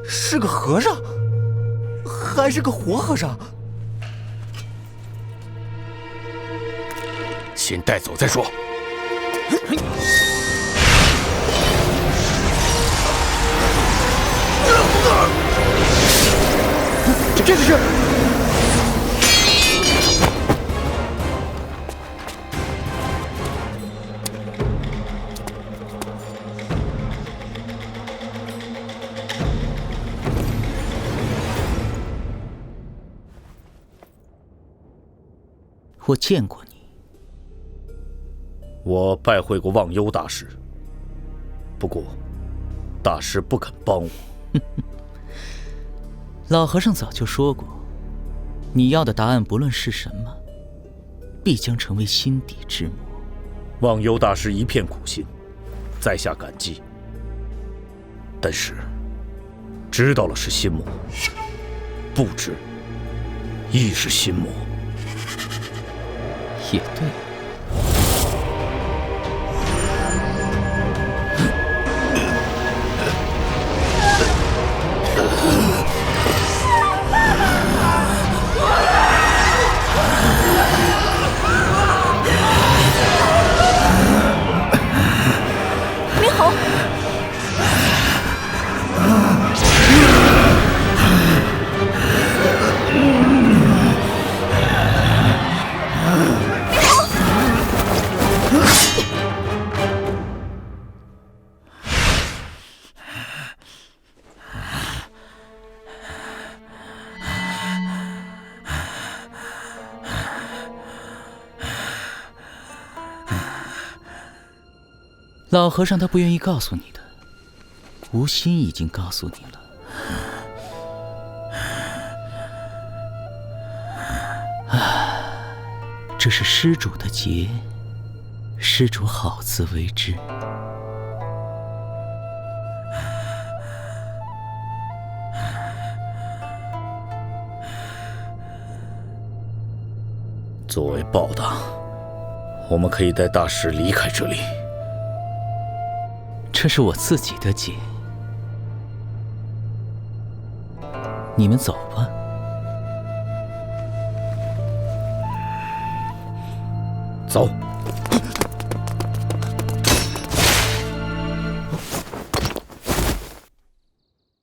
是个和尚，还是个活和尚。先带走再说。这是。我见过你。我拜会过忘忧大师，不过大师不肯帮我。老和尚早就说过，你要的答案不论是什么，必将成为心底之魔。忘忧大师一片苦心，在下感激。但是知道了是心魔，不知亦是心魔。也对。明侯，老和尚他不愿意告诉你的，吴心已经告诉你了。这是施主的劫，施主好自为之。作为报答，我们可以带大师离开这里。这是我自己的劫，你们走吧。走。